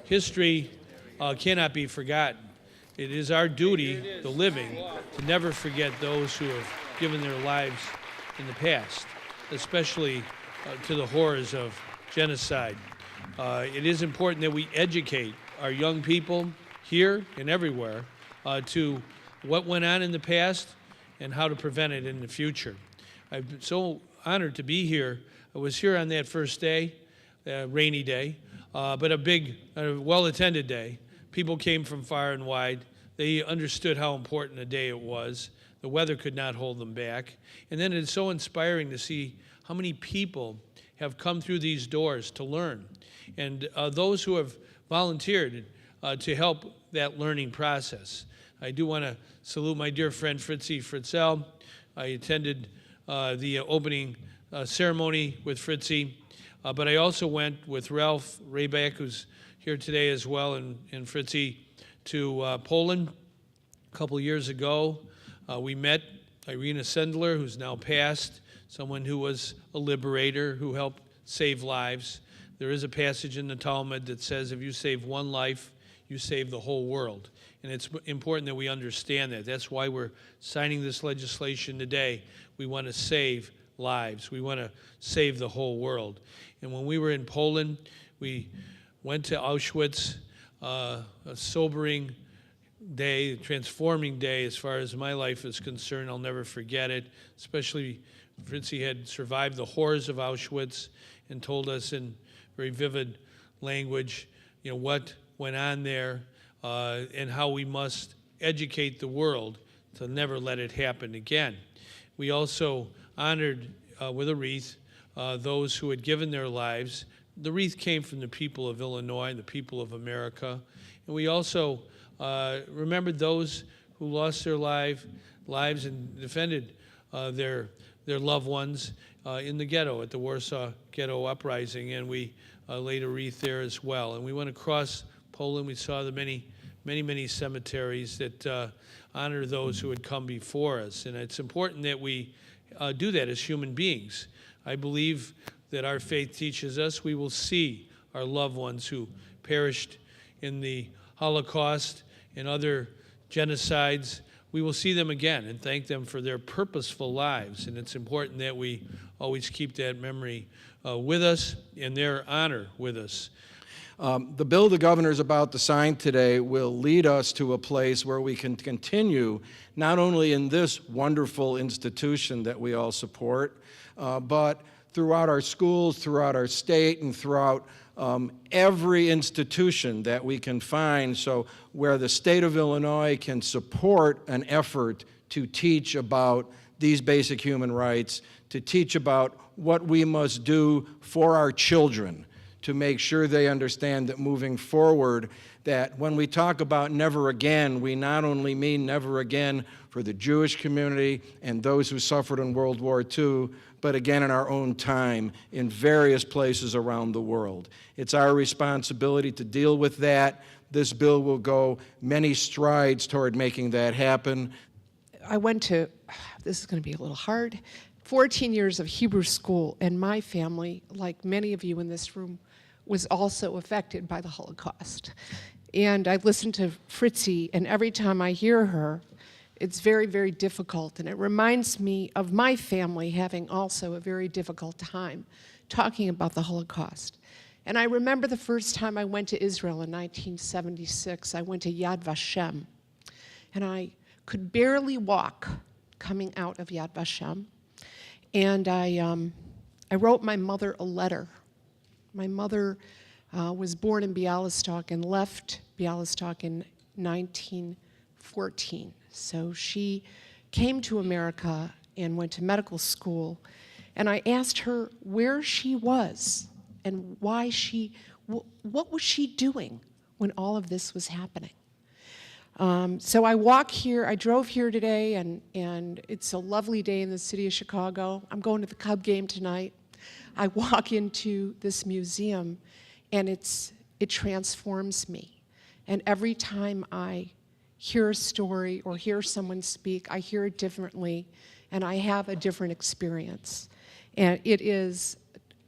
history cannot be forgotten. It is our duty, the living, to never forget those who have given their lives in the past, especially to the horrors of genocide. It is important that we educate our young people here and everywhere to what went on in the past and how to prevent it in the future. I'm so honored to be here. I was here on that first day, rainy day, but a big, well-attended day. People came from far and wide. They understood how important a day it was. The weather could not hold them back. And then it's so inspiring to see how many people have come through these doors to learn. And those who have volunteered to help that learning process. I do want to salute my dear friend Fritzie Fritzell. I attended the opening ceremony with Fritzie, but I also went with Ralph Rayback, who's here today as well, and Fritzie, to Poland a couple years ago. We met Irina Sendler, who's now passed, someone who was a liberator who helped save lives. There is a passage in the Talmud that says if you save one life, you save the whole world. And it's important that we understand that. That's why we're signing this legislation today. We want to save lives. We want to save the whole world. And when we were in Poland, we went to Auschwitz, a sobering day, a transforming day as far as my life is concerned. I'll never forget it, especially Fritzie had survived the horrors of Auschwitz and told us in very vivid language, what went on there and how we must educate the world to never let it happen again. We also honored with a wreath those who had given their lives. The wreath came from the people of Illinois and the people of America. And we also remembered those who lost their lives and defended their loved ones in the ghetto, at the Warsaw Ghetto Uprising, and we laid a wreath there as well. And we went across Poland. We saw the many cemeteries that honor those who had come before us. And it's important that we do that as human beings. I believe that our faith teaches us we will see our loved ones who perished in the Holocaust and other genocides. We will see them again and thank them for their purposeful lives. And it's important that we always keep that memory with us and their honor with us. The bill the governor is about to sign today will lead us to a place where we can continue not only in this wonderful institution that we all support, but throughout our schools, throughout our state, and throughout every institution that we can find, so where the state of Illinois can support an effort to teach about these basic human rights, to teach about what we must do for our children, to make sure they understand that moving forward, that when we talk about never again, we not only mean never again for the Jewish community and those who suffered in World War II, but again in our own time in various places around the world. It's our responsibility to deal with that. This bill will go many strides toward making that happen. I went to, this is going to be a little hard, 14 years of Hebrew school, and my family, like many of you in this room, was also affected by the Holocaust. And I listened to Fritzie, and every time I hear her, it's very, very difficult. And it reminds me of my family having also a very difficult time talking about the Holocaust. And I remember the first time I went to Israel in 1976. I went to Yad Vashem. And I could barely walk coming out of Yad Vashem. And I wrote my mother a letter. My mother was born in Bialystok and left Bialystok in 1914. So she came to America and went to medical school. And I asked her where she was and why what was she doing when all of this was happening. So I drove here today, and it's a lovely day in the city of Chicago. I'm going to the Cub game tonight. I walk into this museum, and it transforms me. And every time I hear a story or hear someone speak, I hear it differently, and I have a different experience. And it is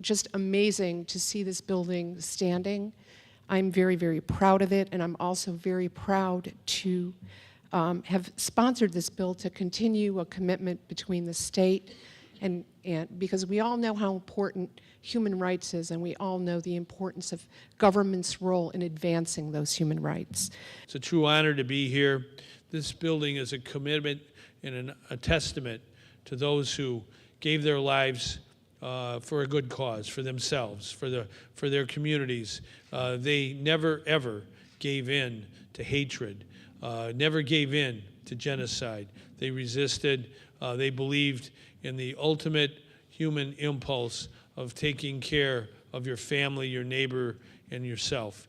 just amazing to see this building standing. I'm very, very proud of it, and I'm also very proud to have sponsored this bill to continue a commitment between the state and because we all know how important human rights is, and we all know the importance of government's role in advancing those human rights. It's a true honor to be here. This building is a commitment and a testament to those who gave their lives for a good cause, for themselves, for their communities. They never, ever gave in to hatred, never gave in to genocide. They resisted. They believed in the ultimate human impulse of taking care of your family, your neighbor, and yourself.